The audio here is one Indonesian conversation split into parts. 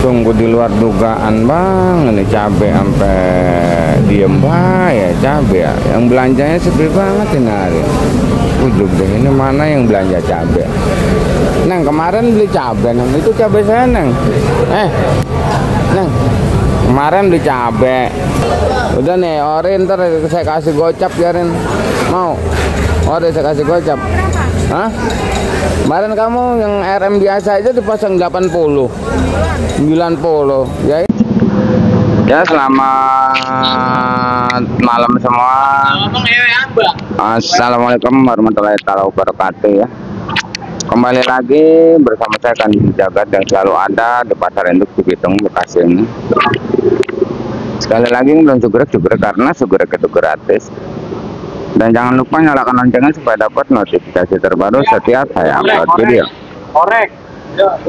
Sungguh di luar dugaan bang, ini cabai sampai diem ya cabai ya. Yang belanjanya sepi banget ini hari. Ujuk deh, ini mana yang belanja cabai? Neng kemarin beli cabai, neng itu cabai saya neng. Neng kemarin beli cabai. Udah nih, Orin ntar saya kasih gocap ya Rin. Mau? Orin saya kasih gocap. Hah? Kemarin kamu yang RM biasa aja dipasang 80 90 ya. Ya selamat malam semua. Assalamualaikum warahmatullahi wabarakatuh ya. Kembali lagi bersama saya Kandi Jagat yang selalu ada di Pasar Induk Cibitung Bekasi ini. Sekali lagi belum sugrek karena sugrek itu gratis. Dan jangan lupa nyalakan loncengnya supaya dapat notifikasi terbaru setiap saya upload video.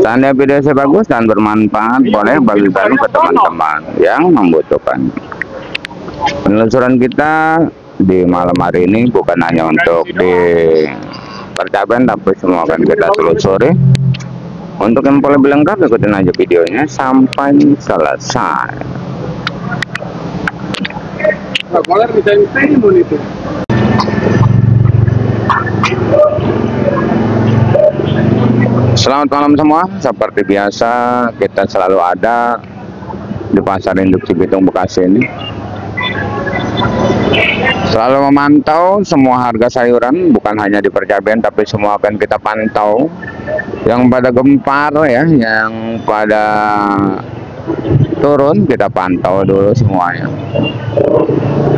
Seandainya video saya bagus dan bermanfaat, boleh bagi-bagi ke teman-teman yang membutuhkan. Penelusuran kita di malam hari ini bukan hanya untuk di percaban, tapi semua akan kita telusuri. Untuk info lebih lengkap, ikutin aja videonya sampai selesai. Selamat malam semua. Seperti biasa kita selalu ada di Pasar Induk Cibitung Bekasi ini, selalu memantau semua harga sayuran, bukan hanya di percaban tapi semua akan kita pantau. Yang pada gempar ya, yang pada turun kita pantau dulu semuanya.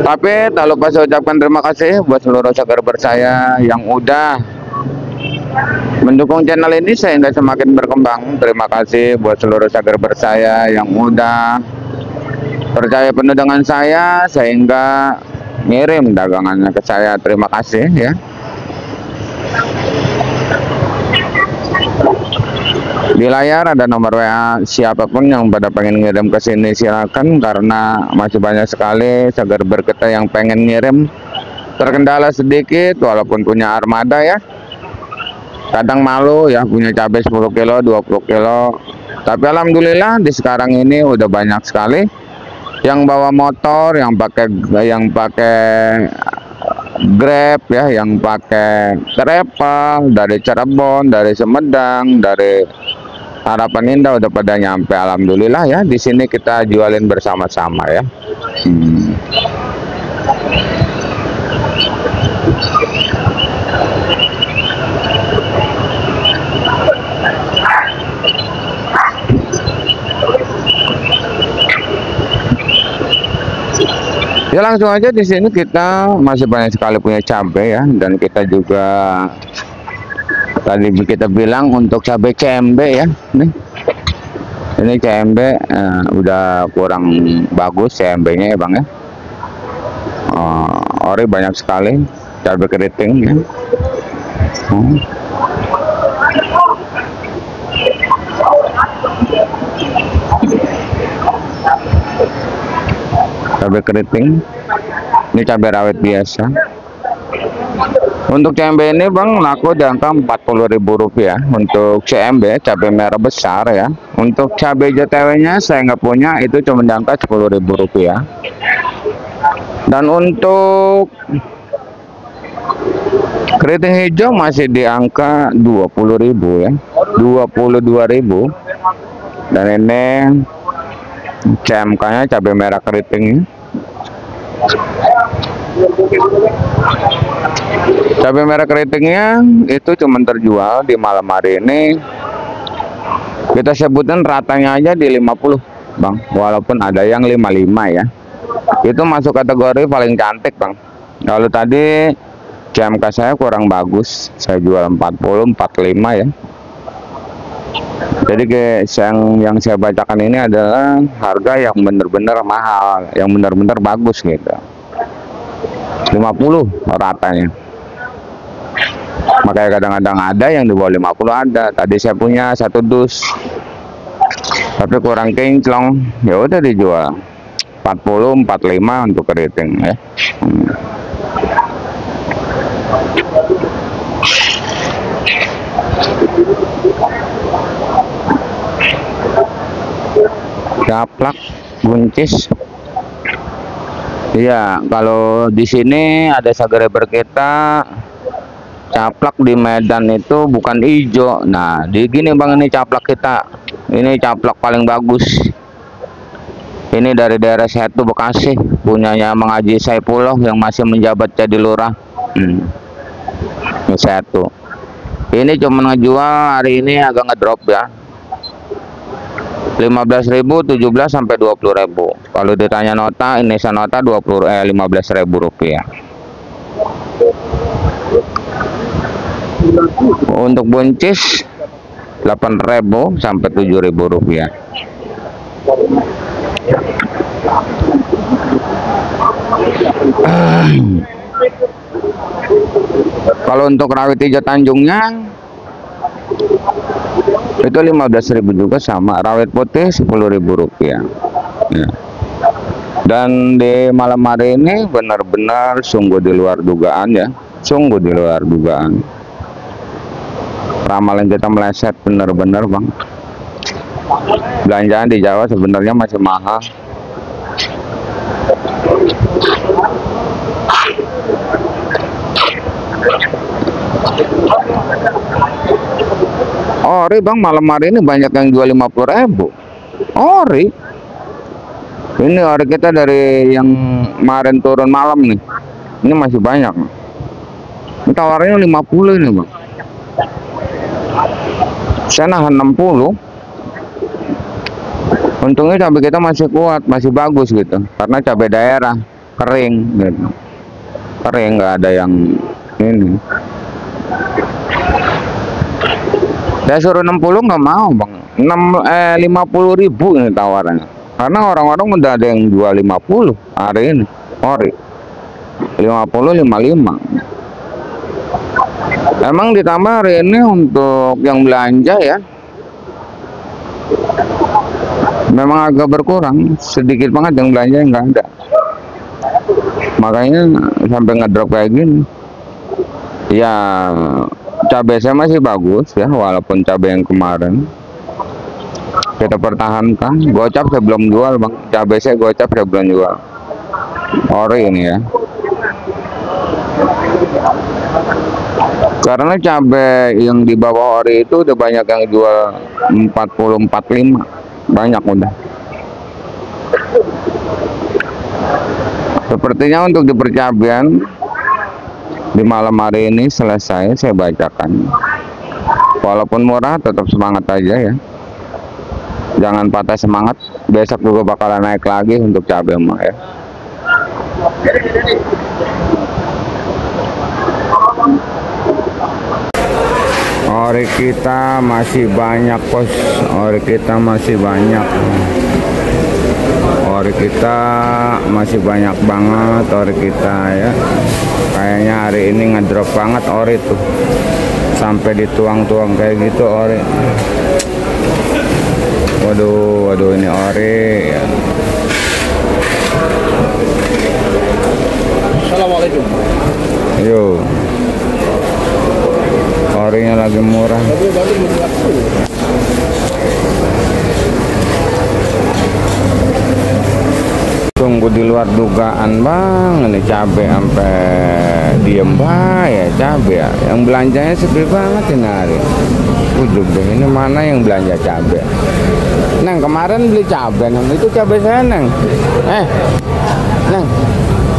Tapi tak lupa saya ucapkan terima kasih buat seluruh subscriber saya yang udah mendukung channel ini sehingga semakin berkembang. Terima kasih buat seluruh subscriber saya yang udah percaya penuh dengan saya sehingga ngirim dagangannya ke saya. Terima kasih ya. Di layar ada nomor WA siapapun yang pada pengen ngirim ke sini silakan, karena masih banyak sekali subscriber kita yang pengen ngirim. Terkendala sedikit walaupun punya armada ya. Kadang malu ya punya cabai 10 kilo 20 kilo. Tapi alhamdulillah di sekarang ini udah banyak sekali yang bawa motor, yang pakai Grab ya, yang pakai travel dari Cirebon, dari Sumedang, dari Harapan Indah udah pada nyampe. Alhamdulillah ya, di sini kita jualin bersama-sama ya. Ya langsung aja, di sini kita masih banyak sekali punya cabai ya, dan kita juga tadi kita bilang untuk cabai CMB ya. Nih, ini CMB udah kurang bagus CMB-nya ya bang ya. Ori banyak sekali cabai keriting ya. Cabai keriting, ini cabai rawit biasa. Untuk CMB ini bang laku di angka Rp40.000 untuk CMB, cabai merah besar ya. Untuk cabai JTW nya saya nggak punya, itu cuma di angka Rp10.000. Dan untuk keriting hijau masih di angka Rp20.000 ya, Rp22.000. Dan ini CMK nya cabai merah keriting. Cabai merah keritingnya itu cuma terjual di malam hari ini, kita sebutin ratanya aja di 50 bang, walaupun ada yang 55 ya. Itu masuk kategori paling cantik bang. Kalau tadi CMK saya kurang bagus, saya jual 40 45 ya. Jadi yang saya bacakan ini adalah harga yang benar-benar mahal, yang benar-benar bagus gitu. 50 ratanya. Makanya kadang-kadang ada yang di bawah 50 ada. Tadi saya punya 1 dus, tapi kurang kinclong, ya udah dijual 40 45 untuk keriting ya. Caplak, buncis. Iya, kalau di sini ada subscriber kita caplak di Medan itu bukan hijau. Nah, di gini Bang, ini caplak kita. Ini caplak paling bagus. Ini dari daerah Setu Bekasi, punyanya Mang Haji Saipullah yang masih menjabat jadi lurah. Setu. Ini cuma ngejual hari ini agak ngedrop ya. 15.000, 17 sampai 20.000. Kalau ditanya nota, Indonesia nota 15.000 rupiah. Untuk buncis 8.000 sampai 7.000 rupiah. Kalau untuk rawit hijau Tanjungnya itu 15.000 juga sama. Rawit putih 10.000 rupiah ya. Dan di malam hari ini benar-benar sungguh di luar dugaan ya, sungguh di luar dugaan. Ramalan kita meleset benar-benar Bang. Belanjaan di Jawa sebenarnya masih mahal. Ori Bang, malam hari ini banyak yang jual 50.000 ori. Ini ori kita dari yang kemarin turun malam nih, ini masih banyak. Ini tawarnya 50 ini Bang. Saya nahan 60. Untungnya cabai kita masih kuat, masih bagus gitu, karena cabai daerah kering gitu. Kering, nggak ada yang ini. Saya suruh 60 nggak mau Bang. 50.000 ini tawarannya, karena orang-orang udah ada yang jual 50 hari ini ori. 50, 55. Emang ditambah hari ini untuk yang belanja ya, memang agak berkurang, sedikit banget yang belanja, yang nggak ada. Makanya sampai ngedrop kayak gini. Ya, cabai saya masih bagus ya, walaupun cabai yang kemarin kita pertahankan. Gocap saya belum jual Bang, cabai saya gocap saya belum jual. Ori ini ya, karena cabai yang di bawah ori itu udah banyak yang jual 40, 45, banyak udah. Sepertinya untuk di percabean di malam hari ini selesai saya bacakan. Walaupun murah, tetap semangat aja ya, jangan patah semangat. Besok juga bakalan naik lagi untuk cabai mah ya. Ori kita masih banyak bos, ori kita masih banyak. Ori kita masih banyak banget, ori kita ya. Kayaknya hari ini ngedrop banget ori tuh, sampai dituang-tuang kayak gitu ori. Waduh, waduh, ini ori ya. Assalamualaikum. Yo, orinya lagi murah. Sungguh di luar dugaan Bang, ini cabai sampai diem ya cabai ya. Yang belanjanya sepi banget ini hari. Udah deh, ini mana yang belanja cabai? Neng, kemarin beli cabai, Neng. Itu cabai saya, Neng. Neng,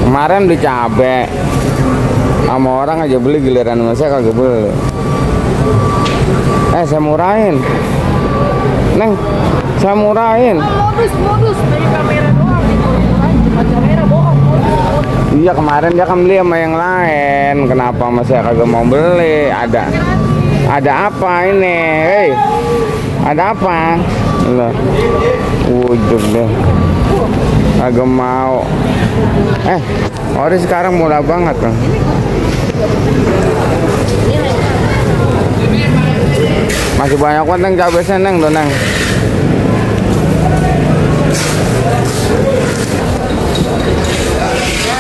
kemarin beli cabai sama orang aja beli, giliran sama saya kagak beli. Saya murahin, Neng, saya murahin. Modus dari kamera doang itu, kamera bohong. Iya, kemarin dia kan beli sama yang lain, kenapa sama saya kagak mau beli? Ada apa ini? Hei, ada apa? Loh, wujud deh, kagak mau. Ori sekarang murah banget kan? Masih banyak banget Neng cabai seneng tuh Neng.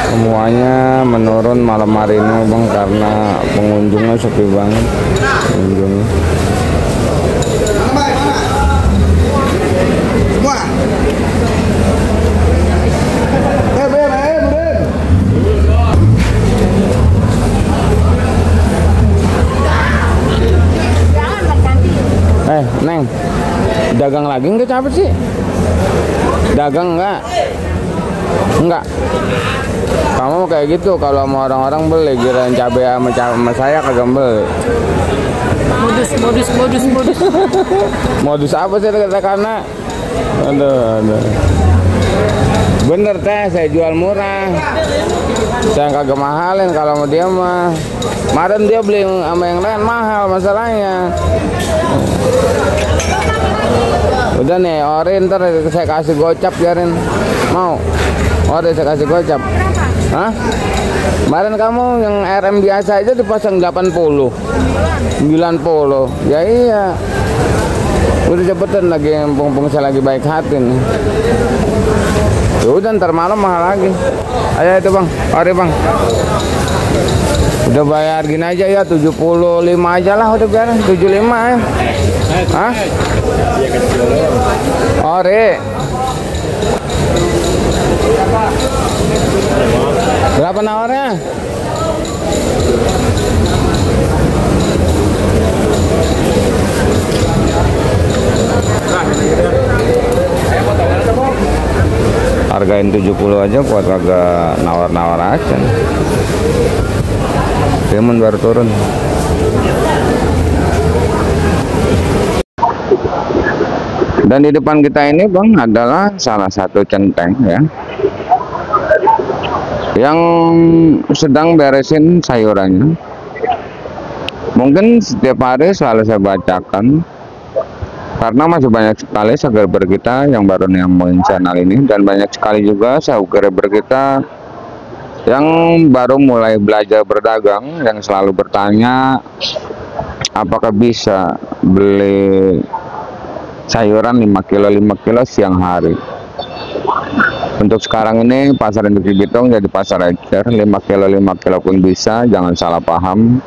Semuanya menurun malam hari ini Bang, karena pengunjungnya sepi banget. Pengunjungnya semua dagang lagi nggak capek sih? Dagang nggak? Enggak. Kamu kayak gitu kalau sama orang-orang beli, kirain cabai sama saya kagak beli. Modus. Modus apa sih karena? Aduh. Bener teh, saya jual murah. Saya kagak mahalin kalau mau dia mah. Kemarin dia beli sama yang lain mahal masalahnya. Udah nih, Ori ntar saya kasih gocap biarin. Mau? Ori saya kasih gocap. Hah? Kemarin kamu yang RM biasa aja dipasang 80 90. Ya iya. Udah cepetan lagi, mumpung saya lagi baik hati nih. Ya udah ntar malam mahal lagi. Ayo itu bang, Ori bang. Udah bayar gini aja ya, 75 aja lah udah biarin, 75 ya. Hah? Ori. Berapa nawarnya? Hargain 70 aja buat agak nawar-nawar aja. Timun baru turun. Dan di depan kita ini bang adalah salah satu centeng ya, yang sedang beresin sayurannya. Mungkin setiap hari selalu saya bacakan, karena masih banyak sekali subscriber kita yang baru nemuin channel ini, dan banyak sekali juga subscriber kita yang baru mulai belajar berdagang, yang selalu bertanya apakah bisa beli sayuran 5 kilo siang hari. Untuk sekarang ini pasar induk Cibitung jadi pasar ecer, 5 kilo pun bisa, jangan salah paham.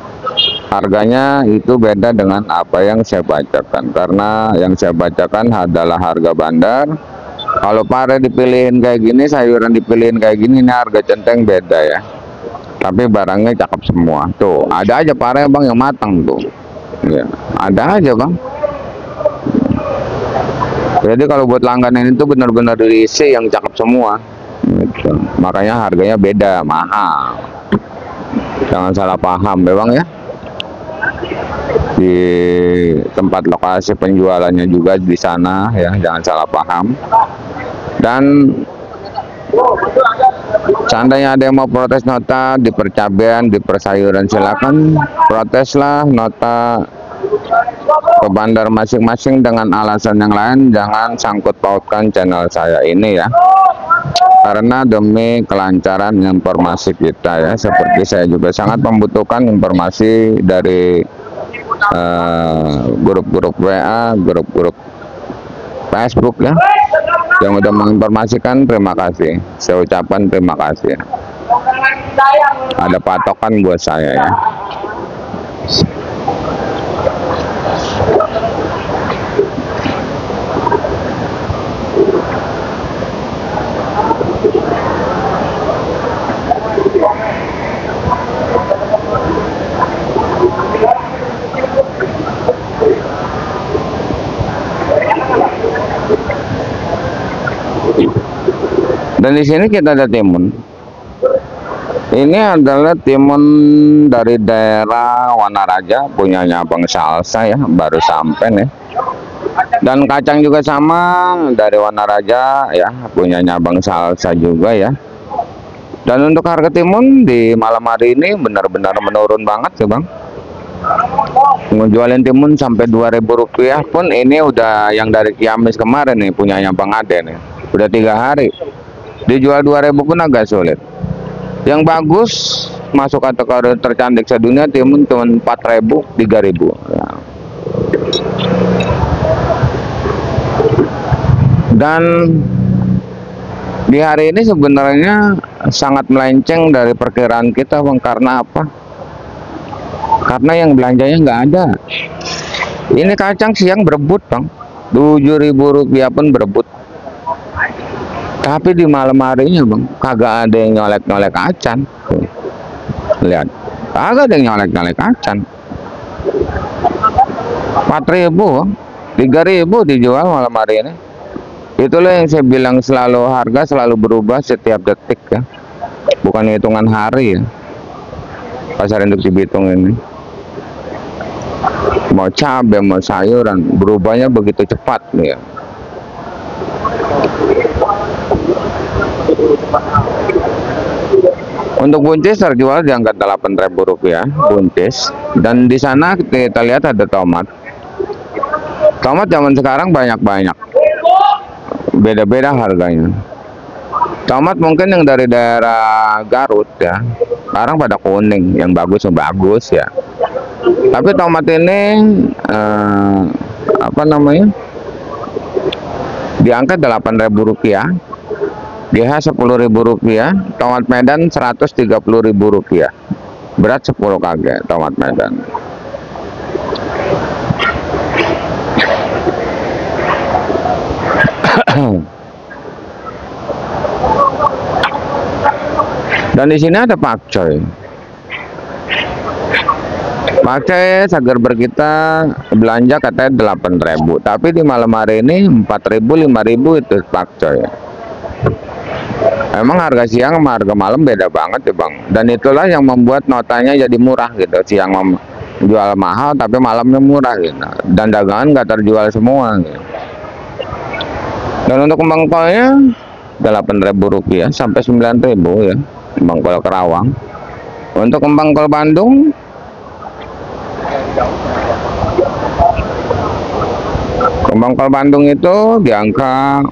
Harganya itu beda dengan apa yang saya bacakan, karena yang saya bacakan adalah harga bandar. Kalau pare dipilihin kayak gini, sayuran dipilihin kayak gini, ini harga centeng beda ya. Tapi barangnya cakep semua. Tuh, ada aja pare bang yang matang tuh. Ya, ada aja bang. Jadi kalau buat langganan itu benar-benar diisi yang cakep semua. Gitu. Makanya harganya beda, mahal. Jangan salah paham ya bang ya. Di tempat lokasi penjualannya juga di sana ya, jangan salah paham. Dan seandainya ada yang mau protes nota di percabean, di persayuran, silakan proteslah nota ke bandar masing-masing dengan alasan yang lain, jangan sangkut pautkan channel saya ini ya, karena demi kelancaran informasi kita ya. Seperti saya juga sangat membutuhkan informasi dari grup-grup WA, grup-grup Facebook ya, yang udah menginformasikan. Terima kasih, saya ucapkan terima kasih. Ada patokan buat saya ya. Dan di sini kita ada timun. Ini adalah timun dari daerah Wanaraja, punyanya Abang Salsa ya, baru sampai nih. Dan kacang juga sama dari Wanaraja ya, punyanya Abang Salsa juga ya. Dan untuk harga timun di malam hari ini benar-benar menurun banget sih bang. Ngejualin timun sampai Rp2.000 pun ini udah yang dari Ciamis kemarin nih, punyanya Bang Ade nih. Udah 3 hari. Dijual 2.000 pun agak sulit. Yang bagus masuk kategori tercantik sedunia timun cuma 4.000, 3.000 ya. Dan di hari ini sebenarnya sangat melenceng dari perkiraan kita bang. Karena apa? Karena yang belanjanya nggak ada. Ini kacang siang berebut bang, Rp7.000 pun berebut. Tapi di malam harinya bang, kagak ada yang nyolek-nyolek acan. Lihat, kagak ada yang nyolek-nyolek acan. 4.000 bang. 3.000 dijual malam hari ini. Itulah yang saya bilang, selalu harga selalu berubah setiap detik ya, bukan hitungan hari ya. Pasar induk Cibitung ini, mau cabai mau sayuran berubahnya begitu cepat nih ya. Untuk buncis terjual di angka Rp8.000 buncis, dan di sana kita lihat ada tomat. Tomat zaman sekarang banyak-banyak, beda-beda harganya. Tomat mungkin yang dari daerah Garut ya, sekarang pada kuning, yang bagus ya. Tapi tomat ini apa namanya, diangkat Rp8.000, GH Rp10.000, tomat Medan Rp130.000, berat 10 kg tomat Medan. Dan di sini ada pakcoy. Pakcoy segar berkita belanja katanya 8.000, tapi di malam hari ini 4.000, 5.000 itu pakcoy. Emang harga siang sama harga malam beda banget ya bang. Dan itulah yang membuat notanya jadi murah gitu. Siang jual mahal tapi malamnya murah gitu. Dan dagangan nggak terjual semua gitu. Dan untuk kembang kolnya Rp8.000 sampai Rp9.000 ya, kembang kol Kerawang. Untuk kembang kol Bandung itu di angka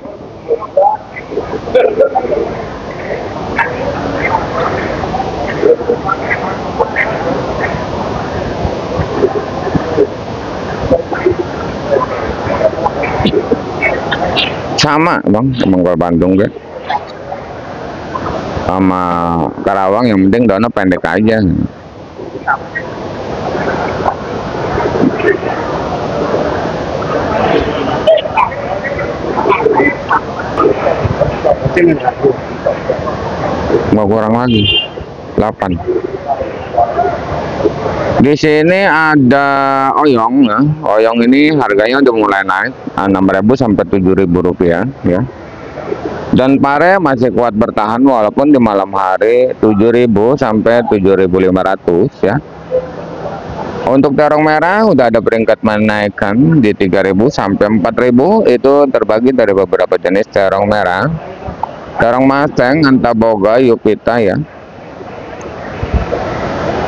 sama bang, kembang kol Bandung deh sama Karawang, yang penting daunnya pendek aja. Mau kurang lagi 8. Di sini ada oyong ya. Oyong ini harganya udah mulai naik Rp6.000 sampai Rp7.000 ya. Dan pare masih kuat bertahan walaupun di malam hari 7.000 sampai 7.500 ya. Untuk terong merah udah ada peringkat menaikkan di 3.000 sampai 4.000, itu terbagi dari beberapa jenis terong merah. Terong Maseng, Antaboga, Yupita ya.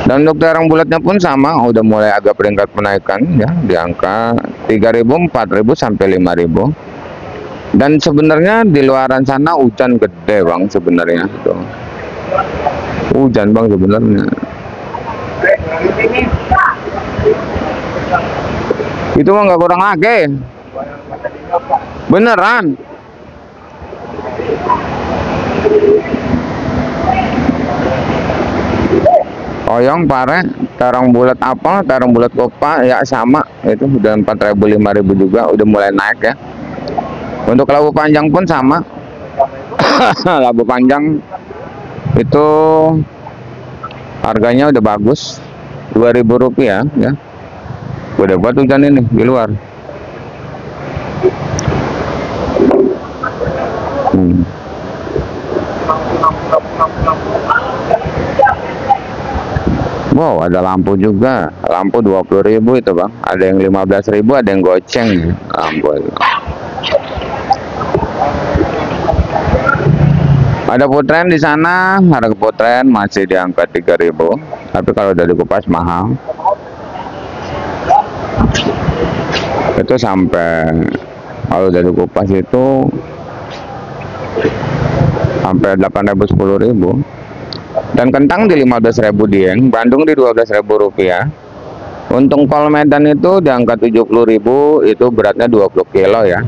Dan untuk terong bulatnya pun sama, udah mulai agak peringkat menaikkan ya, di angka 3.000, 4.000 sampai 5.000. Dan sebenarnya di luaran sana hujan gede bang sebenarnya itu. Hujan bang sebenarnya. Itu mah nggak kurang lagi. Beneran. Oyong, pare, terong bulat apel, terong bulat kopa ya sama, itu udah 4.000, 5.000 juga, udah mulai naik ya. Untuk labu panjang pun sama. Labu panjang itu harganya udah bagus, Rp2.000 ya. Udah buat hujan ini di luar. Wow, ada lampu juga. Lampu 20.000 itu bang. Ada yang 15.000, ada yang goceng lampu. Ada putren di sana, harga putren masih di angka 3.000, tapi kalau udah dikupas mahal. Itu sampai, kalau udah dikupas itu sampai 8.000, 10.000. Dan kentang di 15.000 Dieng, Bandung di Rp12.000. Untung kol Medan itu di angka 70.000, itu beratnya 20 kilo ya.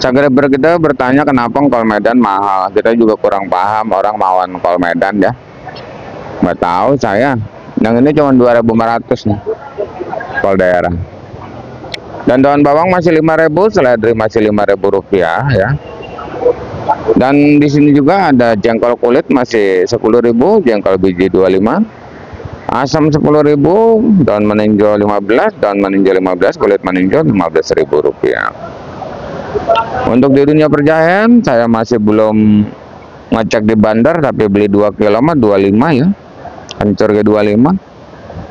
Subscriber kita bertanya kenapa kol Medan mahal. Kita juga kurang paham, orang mauan kol Medan ya. Nggak tahu saya. Yang ini cuma 2.500 nih, kol daerah. Dan daun bawang masih 5.000, seledri masih Rp5.000 ya. Dan di sini juga ada jengkol kulit masih 10.000, jengkol biji 25. Asam 10.000, daun meninjau 15, daun meninjau 15, kulit meninjau 15.000 rupiah. Untuk di dunia perjahean saya masih belum ngecek di bandar, tapi beli 2 kilo mah 25 ya. Hancur ke 25.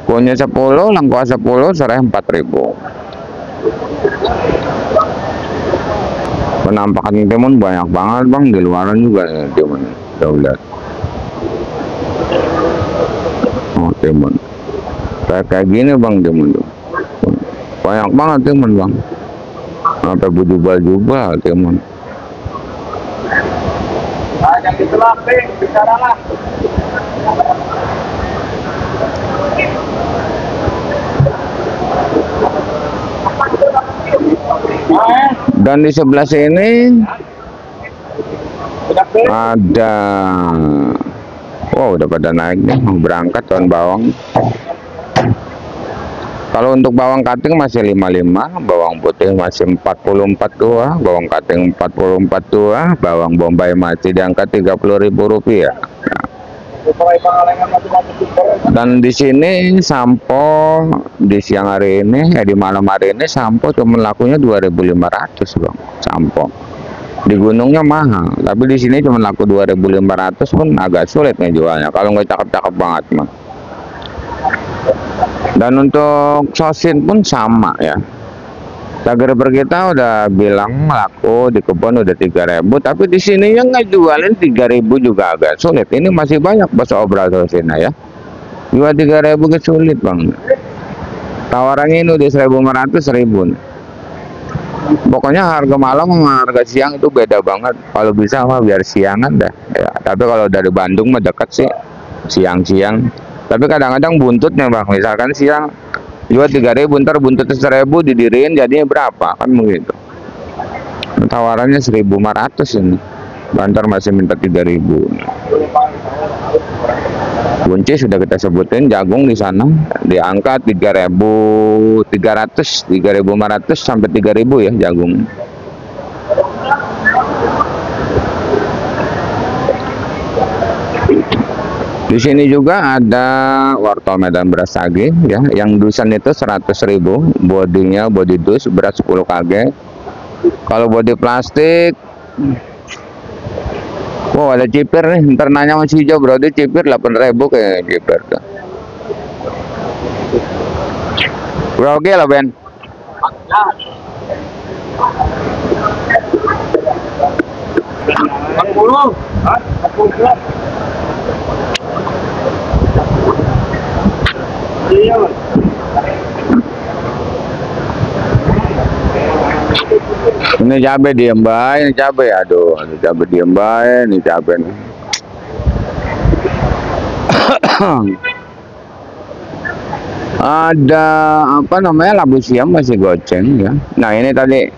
Kunyit 10, lengkuas 10, serai 4.000. Penampakan timun banyak banget bang, di luaran juga ya, timun. Udah. Oh timun. Kayak gini bang timun tuh. Banyak banget timun bang. Sampai bujubal-jubal timun. Yang itulah, bicara lah. Dan di sebelah sini ada, wow udah pada naik nih, mau berangkat tahun bawang. Kalau untuk bawang kating masih 55, bawang putih masih 44.2, bawang kating 44.2, bawang bombay masih di angka 30.000 rupiah. Dan di sini sampo di siang hari ini, di malam hari ini sampo cuma lakunya 2.500 bang, sampo. Di gunungnya mahal, tapi di sini cuma laku 2.500 pun agak sulit nih jualnya kalau nggak cakep-cakep banget mah. Dan untuk sosin pun sama ya. Tagar kita udah bilang laku di kebun udah 3.000, tapi di sini yang ngejualin 3.000 juga agak sulit. Ini masih banyak bahasa obral sosinnya ya. Jual 3.000 ke sulit bang. Tawarannya ini udah 1.500, 1.000. Pokoknya harga malam sama harga siang itu beda banget. Kalau bisa mah biar siangan dah. Ya, tapi kalau dari Bandung mah dekat sih siang-siang. Tapi kadang-kadang buntutnya bang. Misalkan siang jual 3.000, ntar buntutnya 1.000 didiriin jadinya berapa kan begitu. Tawarannya 1.500 ini. Bantar masih minta 3.000. Buncis sudah kita sebutin, jagung di sana di angka 3.300, 3.500 sampai 3.000 ya jagung. Di sini juga ada wortel Medan beras sage ya, yang dusan itu 100.000, bodinya body dus beras 10 kg. Kalau body plastik, wow ada cipir nih, ntar nanya masih hijau bro, dia cipir 8.000 kayak cipir tuh. Bro oke lah Ben. Ini cabai diem bay, ini cabai, aduh, ini cabai diem bay, ini cabai nih. Ada apa namanya labu siam masih goceng ya. Nah ini tadi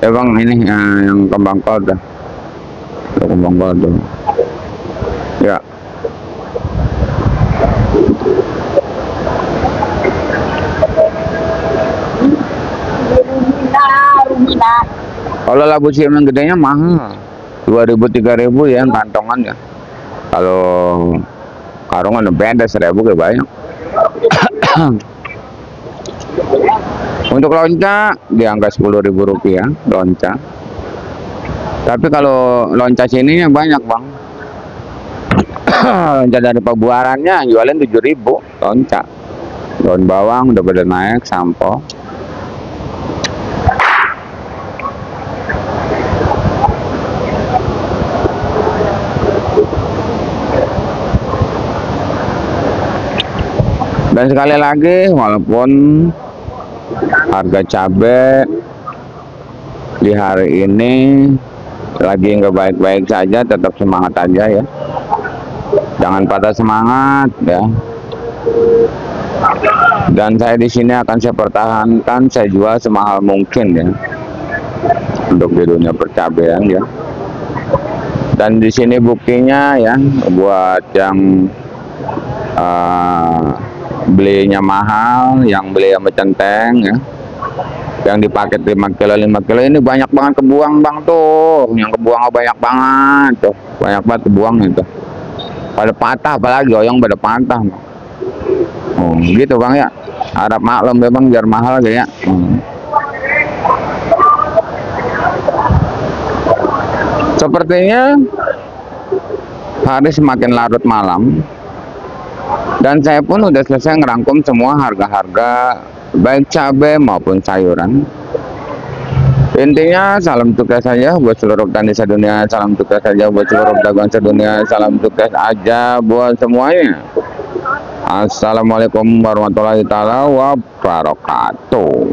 emang ini yang kembang kol tuh, kembang kol tuh. Ya. Kalau labu siam yang gedenya mahal, 2.000-3.000 ya kantongan ya. Kalau karungan beda 1.000 kayak banyak. Untuk lonca di angka 10.000 rupiah lonca. Tapi kalau lonca sini banyak bang. Lonca dari pebuarannya jualin 7.000 lonca. Daun bawang udah pada naik sampo. Dan sekali lagi, walaupun harga cabai di hari ini lagi nggak baik-baik saja, tetap semangat aja ya. Jangan patah semangat ya. Dan saya di sini akan saya pertahankan, saya jual semahal mungkin ya. Untuk di dunia percabean ya. Dan di sini buktinya ya, buat yang belinya mahal, yang beli sama centeng ya, yang dipaket 5 kilo 5 kilo ini banyak banget kebuang bang tuh, yang kebuang banyak banget tuh, banyak banget kebuang itu, pada patah, apalagi oyong pada patah. Oh, gitu Bang ya. Harap maklum memang biar mahal kayak. Sepertinya hari semakin larut malam dan saya pun udah selesai ngerangkum semua harga-harga baik cabai maupun sayuran. Intinya salam sukses saja buat seluruh petani sedunia, salam sukses saja buat seluruh pedagang sedunia, salam sukses aja buat semuanya. Assalamualaikum warahmatullahi taala wabarakatuh.